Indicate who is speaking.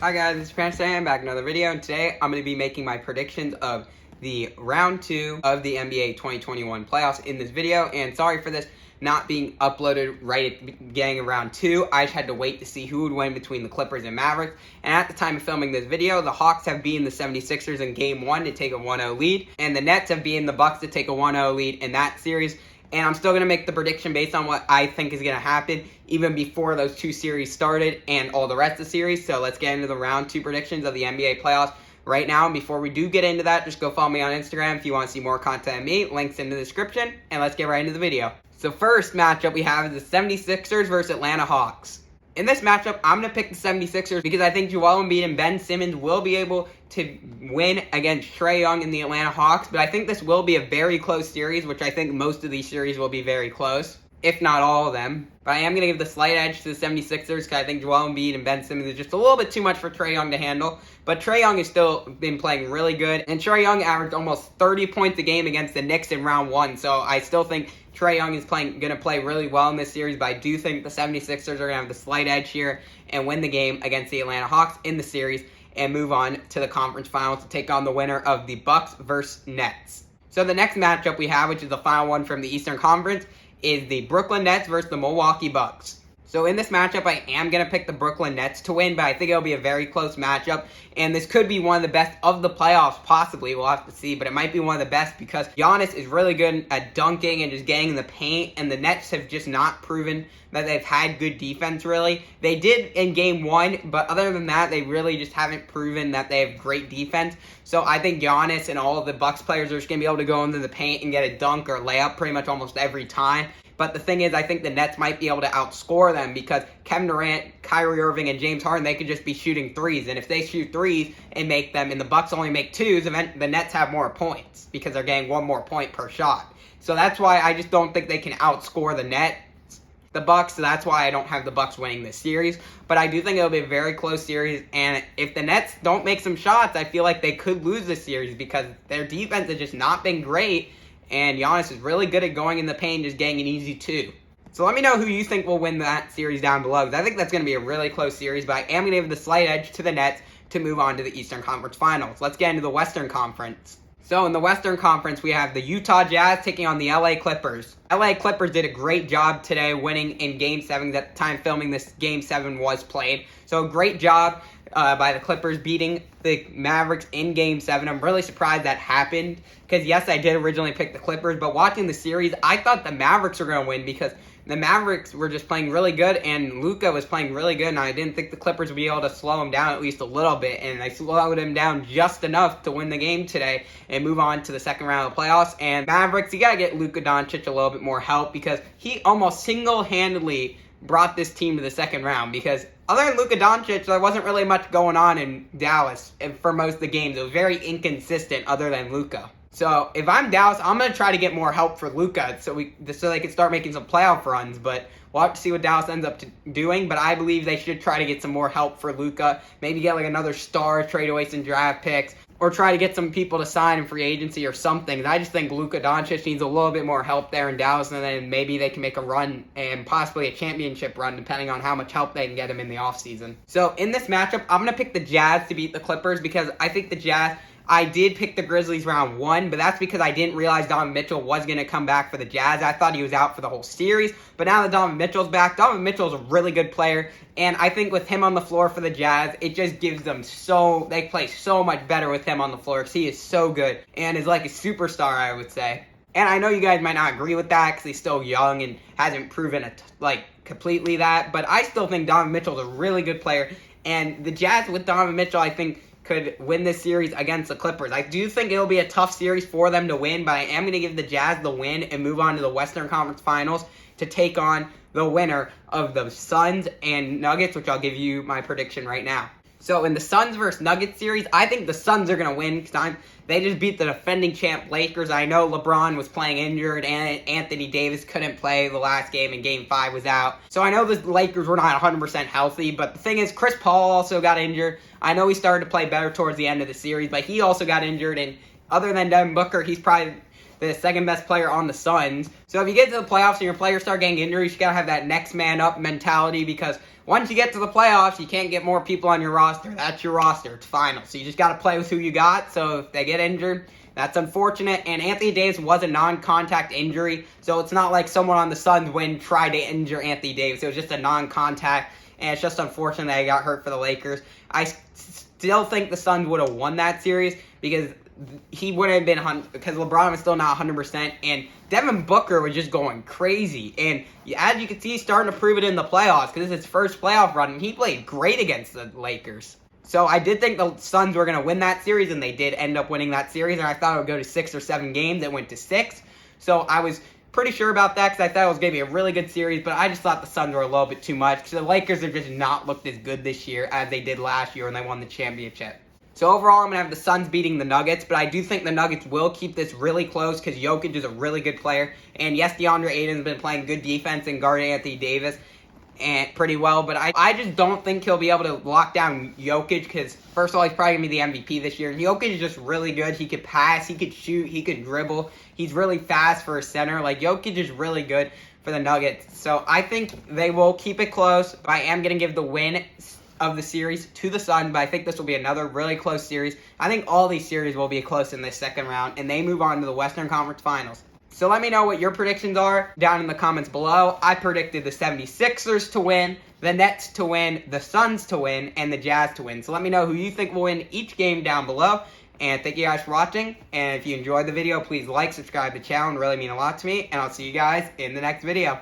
Speaker 1: Hi guys, it's Panthers. I'm back in another video, and today I'm going to be making my predictions of the round 2 of the NBA 2021 playoffs in this video. And sorry for this not being uploaded right at the beginning of round 2. I just had to wait to see who would win between the Clippers and Mavericks. And at the time of filming this video, the Hawks have beaten the 76ers in game 1 to take a 1-0 lead, and the Nets have beaten the Bucks to take a 1-0 lead in that series. And I'm still going to make the prediction based on what I think is going to happen even before those two series started and all the rest of the series. So let's get into the round 2 predictions of the NBA playoffs right now. And before we do get into that, just go follow me on Instagram if you want to see more content of me. Links in the description. And let's get right into the video. So first matchup we have is the 76ers versus Atlanta Hawks. In this matchup, I'm going to pick the 76ers because I think Joel Embiid and Ben Simmons will be able to win against Trae Young and the Atlanta Hawks. But I think this will be a very close series, which I think most of these series will be very close, if not all of them. But I am going to give the slight edge to the 76ers because I think Joel Embiid and Ben Simmons is just a little bit too much for Trae Young to handle. But Trae Young has still been playing really good. And Trae Young averaged almost 30 points a game against the Knicks in round 1. So I still think Trae Young is going to play really well in this series. But I do think the 76ers are going to have the slight edge here and win the game against the Atlanta Hawks in the series and move on to the conference finals to take on the winner of the Bucks versus Nets. So the next matchup we have, which is the final one from the Eastern Conference, is the Brooklyn Nets versus the Milwaukee Bucks. So in this matchup, I am going to pick the Brooklyn Nets to win, but I think it'll be a very close matchup. And this could be one of the best of the playoffs, possibly. We'll have to see, but it might be one of the best because Giannis is really good at dunking and just getting in the paint, and the Nets have just not proven that they've had good defense, really. They did in game 1, but other than that, they really just haven't proven that they have great defense. So I think Giannis and all of the Bucks players are just going to be able to go into the paint and get a dunk or layup pretty much almost every time. But the thing is, I think the Nets might be able to outscore them because Kevin Durant, Kyrie Irving, and James Harden, they could just be shooting threes. And if they shoot threes and make them, and the Bucks only make twos, the Nets have more points because they're getting one more point per shot. So that's why I just don't think they can outscore the Bucks. So that's why I don't have the Bucks winning this series. But I do think it'll be a very close series. And if the Nets don't make some shots, I feel like they could lose this series because their defense has just not been great. And Giannis is really good at going in the paint and just getting an easy 2. So let me know who you think will win that series down below, because I think that's going to be a really close series, but I am going to give the slight edge to the Nets to move on to the Eastern Conference Finals. Let's get into the Western Conference. So in the Western Conference, we have the Utah Jazz taking on the LA Clippers. LA Clippers did a great job today winning in Game 7. At the time filming this, Game 7 was played. So great job by the Clippers beating the Mavericks in Game 7. I'm really surprised that happened because, yes, I did originally pick the Clippers, but watching the series, I thought the Mavericks were going to win because the Mavericks were just playing really good and Luka was playing really good, and I didn't think the Clippers would be able to slow him down at least a little bit, and they slowed him down just enough to win the game today and move on to the second round of the playoffs. And Mavericks, you got to get Luka Doncic a little bit more help because he almost single-handedly brought this team to the second round because other than Luka Doncic, there wasn't really much going on in Dallas for most of the games. It was very inconsistent other than Luka. So if I'm Dallas, I'm going to try to get more help for Luka so they can start making some playoff runs. But we'll have to see what Dallas ends up doing. But I believe they should try to get some more help for Luka. Maybe get like another star, trade away some draft picks, or try to get some people to sign in free agency or something. I just think Luka Doncic needs a little bit more help there in Dallas, and then maybe they can make a run and possibly a championship run depending on how much help they can get him in the offseason. So in this matchup, I'm going to pick the Jazz to beat the Clippers because I think the Jazz, I did pick the Grizzlies round 1, but that's because I didn't realize Donovan Mitchell was going to come back for the Jazz. I thought he was out for the whole series, but now that Donovan Mitchell's back, Donovan Mitchell's a really good player, and I think with him on the floor for the Jazz, it just gives them they play so much better with him on the floor because he is so good and is like a superstar, I would say. And I know you guys might not agree with that because he's still young and hasn't proven completely that, but I still think Donovan Mitchell's a really good player, and the Jazz with Donovan Mitchell, I think, could win this series against the Clippers. I do think it'll be a tough series for them to win, but I am going to give the Jazz the win and move on to the Western Conference Finals to take on the winner of the Suns and Nuggets, which I'll give you my prediction right now. So in the Suns versus Nuggets series, I think the Suns are going to win because they just beat the defending champ Lakers. I know LeBron was playing injured and Anthony Davis couldn't play the last game and Game 5 was out. So I know the Lakers were not 100% healthy, but the thing is Chris Paul also got injured. I know he started to play better towards the end of the series, but he also got injured, and other than Devin Booker, he's probably the second best player on the Suns. So if you get to the playoffs and your players start getting injuries, you got to have that next man up mentality because once you get to the playoffs, you can't get more people on your roster. That's your roster. It's final. So you just got to play with who you got. So if they get injured, that's unfortunate. And Anthony Davis was a non-contact injury, so it's not like someone on the Suns tried to injure Anthony Davis. It was just a non-contact, and it's just unfortunate that he got hurt for the Lakers. I still think the Suns would have won that series because he wouldn't have been because LeBron was still not 100%, and Devin Booker was just going crazy. And as you can see, he's starting to prove it in the playoffs because this is his first playoff run, and he played great against the Lakers. So I did think the Suns were going to win that series, and they did end up winning that series, and I thought it would go to 6 or 7 games. It went to 6. So I was pretty sure about that because I thought it was going to be a really good series, but I just thought the Suns were a little bit too much because the Lakers have just not looked as good this year as they did last year when they won the championship. So overall, I'm going to have the Suns beating the Nuggets, but I do think the Nuggets will keep this really close because Jokic is a really good player. And yes, DeAndre Ayton's been playing good defense and guarding Anthony Davis and pretty well, but I just don't think he'll be able to lock down Jokic because, first of all, he's probably going to be the MVP this year. And Jokic is just really good. He could pass, he could shoot, he could dribble. He's really fast for a center. Like, Jokic is really good for the Nuggets. So I think they will keep it close. But I am going to give the win of the series to the Suns, but I think this will be another really close series. I think all these series will be close in this second round, and they move on to the Western Conference Finals. So let me know what your predictions are down in the comments below. I predicted the 76ers to win, the Nets to win, the Suns to win, and the Jazz to win. So let me know who you think will win each game down below. And thank you guys for watching. And if you enjoyed the video, please like, subscribe to the channel. It really means a lot to me. And I'll see you guys in the next video.